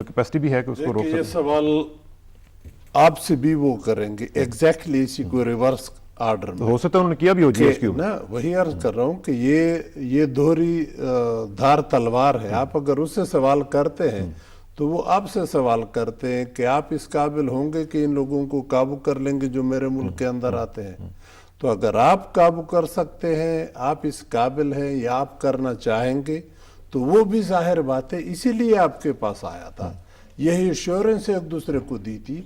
Capacity भी है कि उसको रोक ये सकें। सवाल आपसे भी वो करेंगे एग्जैक्टली इसी को रिवर्स आर्डर में। हो सकता है उन्होंने किया भी हो जीएसक्यू में। ना वही अर्ज कर रहा हूँ कि ये दोहरी धार तलवार है। आप अगर उससे सवाल करते हैं तो वो आपसे सवाल करते हैं कि आप इस काबिल होंगे कि इन लोगों को काबू कर लेंगे जो मेरे मुल्क के अंदर आते हैं। तो अगर आप काबू कर सकते हैं, आप इस काबिल हैं या आप करना चाहेंगे, तो वो भी जाहिर बात है इसीलिए आपके पास आया था। यही एश्योरेंस एक दूसरे को दी थी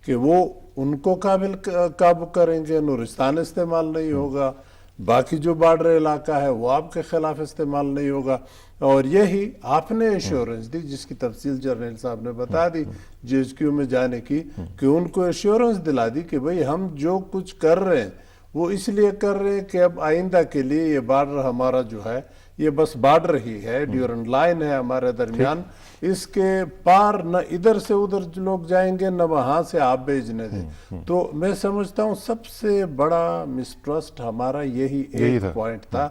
कि वो उनको काबू करेंगे, नूरिस्तान इस्तेमाल नहीं होगा, बाकी जो बॉर्डर इलाका है वो आपके खिलाफ इस्तेमाल नहीं होगा। और यही आपने एश्योरेंस दी जिसकी तफसील जर्नल साहब ने बता दी जीएसक्यू में जाने की, कि उनको एश्योरेंस दिला दी कि भाई हम जो कुछ कर रहे हैं वो इसलिए कर रहे हैं कि अब आइंदा के लिए ये बॉर्डर हमारा जो है ये बस बॉर्डर ही है, ड्यूरेंट लाइन है हमारे दरमियान, इसके पार न इधर से उधर लोग जाएंगे न वहां से आप भेजने दें। तो मैं समझता हूँ सबसे बड़ा मिसट्रस्ट हमारा यही एक पॉइंट था।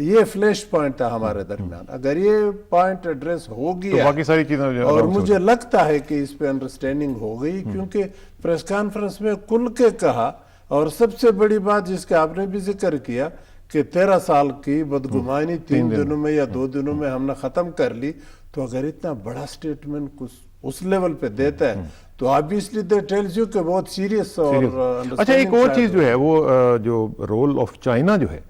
ये फ्लैश पॉइंट था हमारे दरमियान। अगर ये पॉइंट एड्रेस हो गया तो बाकी सारी चीजें, और मुझे लगता है कि इस पे अंडरस्टैंडिंग हो गई, क्योंकि प्रेस कॉन्फ्रेंस में खुल के कहा, और सबसे बड़ी बात जिसका आपने भी जिक्र किया कि 13 साल की बदगुमानी 3 दिनों में या 2 दिनों में हमने खत्म कर ली। तो अगर इतना बड़ा स्टेटमेंट कुछ उस लेवल पे देता है तो ऑब्वियसली दैट टेल्स यू कि बहुत सीरियस और अच्छा, एक और चीज जो है वो जो रोल ऑफ चाइना जो है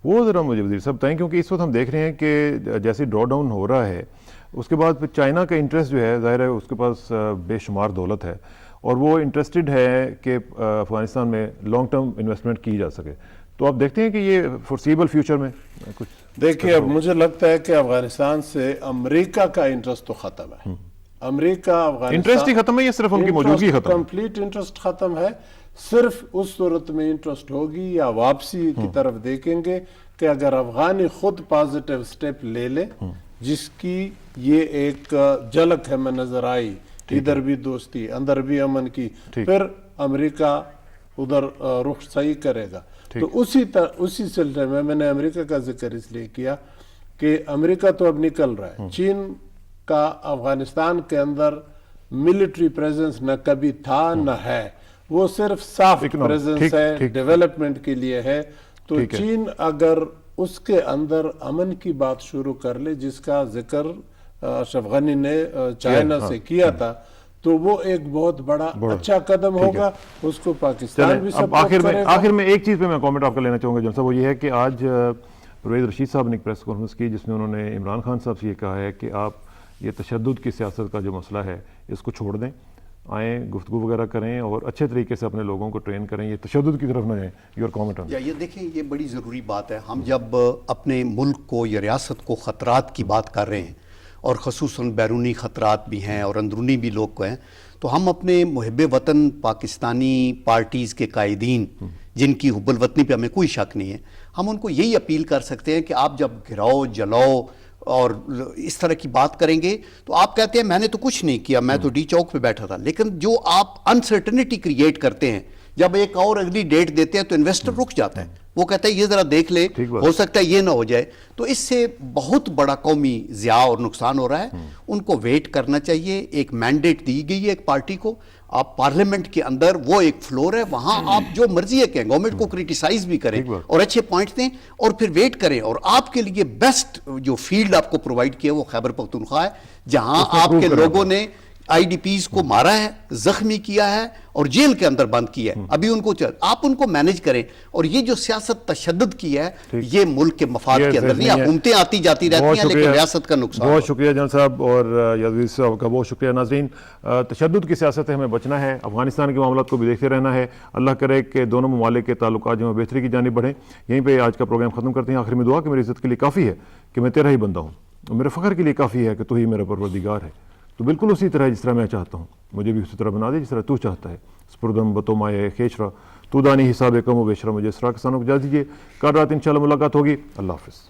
वो जरा मुझे वजीर साहब बताएं, क्योंकि इस वक्त हम देख रहे हैं कि जैसे ड्रॉ डाउन हो रहा है उसके बाद फिर चाइना का इंटरेस्ट जो है जाहिर है उसके पास बेशुमार दौलत है और वो इंटरेस्टेड है कि अफगानिस्तान में लॉन्ग टर्म इन्वेस्टमेंट की जा सके। तो आप देखते हैं कि ये फोर्सिबल फ्यूचर में कुछ देखिए, अब मुझे लगता है कि अफगानिस्तान से अमेरिका का इंटरेस्ट तो खत्म है। अमेरिका अफगानिस्तान इंटरेस्ट ही खत्म है या सिर्फ उनकी मौजूदगी खत्म है? कंप्लीट इंटरेस्ट खत्म है। सिर्फ उस सूरत में इंटरेस्ट होगी या वापसी की तरफ देखेंगे कि अगर अफगानी खुद पॉजिटिव स्टेप ले ले, जिसकी ये एक झलक है में नजर आई, इधर भी दोस्ती अंदर भी अमन की, फिर अमेरिका उधर रुख सही करेगा। तो उसी सिलसिले में मैंने अमेरिका का जिक्र इसलिए किया कि अमेरिका तो अब निकल रहा है। चीन का अफगानिस्तान के अंदर मिलिट्री प्रेजेंस न कभी था न है, वो सिर्फ सॉफ्ट प्रेजेंस है, डेवलपमेंट के लिए है। तो चीन अगर उसके अंदर अमन की बात शुरू कर ले, जिसका जिक्र अशरफ गनी ने चाइना से किया था, तो वो एक बहुत बड़ा अच्छा कदम होगा। उसको पाकिस्तान भी सपोर्ट करेगा। आखिर में एक चीज पे मैं कमेंट आपका लेना चाहूंगा जन साहब, वो ये है कि आज परवेज रशीद साहब ने एक प्रेस कॉन्फ्रेंस की जिसमें उन्होंने इमरान खान साहब से ये कहा है कि आप ये तशद्दुद की सियासत का जो मसला है इसको छोड़ दें, आए गुफ्तगू वगैरह करें और अच्छे तरीके से अपने लोगों को ट्रेन करें, ये तशद्दुद की तरफ ना जाएं। योर कमेंट ऑन ये देखें, ये बड़ी ज़रूरी बात है। हम जब अपने मुल्क को या रियासत को ख़तरात की बात कर रहे हैं और ख़ुसूसन बैरूनी ख़तरात भी हैं और अंदरूनी भी लोग हैं, तो हम अपने मुहिब वतन पाकिस्तानी पार्टीज़ के कायदीन जिनकी हुब्बुल वतनी पे हमें कोई शक नहीं है, हम उनको यही अपील कर सकते हैं कि आप जब गिराओ जलाओ और इस तरह की बात करेंगे तो आप कहते हैं मैंने तो कुछ नहीं किया, मैं तो डी चौक पे बैठा था। लेकिन जो आप अनसर्टेनिटी क्रिएट करते हैं, जब एक और अगली डेट देते हैं तो इन्वेस्टर रुक जाता है, वो कहता है ये जरा देख ले, हो सकता है ये ना हो जाए। तो इससे बहुत बड़ा कौमी ज़िया और नुकसान हो रहा है। उनको वेट करना चाहिए। एक मैंडेट दी गई है एक पार्टी को, आप पार्लियामेंट के अंदर वो एक फ्लोर है, वहां आप जो मर्जी है कहें, गवर्नमेंट को क्रिटिसाइज भी करें और अच्छे पॉइंट दें और फिर वेट करें। और आपके लिए बेस्ट जो फील्ड आपको प्रोवाइड किया वो खैबर पख्तूनख्वा है, जहां आपके लोगों ने आईडीपीज को मारा है, जख्मी किया है और जेल के अंदर बंद किया है। अभी उनको आप उनको मैनेज करें। और ये जो सियासत तशद्दुद की है, ये मुल्क के मफाद के अंदर नहीं। हुकूमतें आती जाती रहती हैं लेकिन रियासत का नुकसान। बहुत शुक्रिया जन साहब और यादवीर साहब का बहुत शुक्रिया। नाज़रीन, तशद्दुद की सियासत से हमें बचना है, अफगानिस्तान के मामलों को भी देखते रहना है। अल्लाह करे कि दोनों ममालिक के ताल्लुकात जो बेहतरी की जानिब बढ़ें। यहीं पर आज का प्रोग्राम खत्म करते हैं। आखिर में दुआ कि मेरी इज्जत के लिए काफ़ी है कि मैं तेरा ही बंदा हूँ, और मेरे फ़ख्र के लिए काफ़ी है कि तू ही मेरा परवरदिगार है। तो बिल्कुल उसी तरह जिस तरह मैं चाहता हूँ, मुझे भी उसी तरह बना दे जिस तरह तू चाहता है। स्पुरदम बतोमाए खेशरा तू दानी हिसाब कम व बेशरा, मुझे इसरा किसानों को इजाज़त दीजिए। कल रात इंशाल्लाह मुलाकात होगी। अल्लाह हाफ़िज़।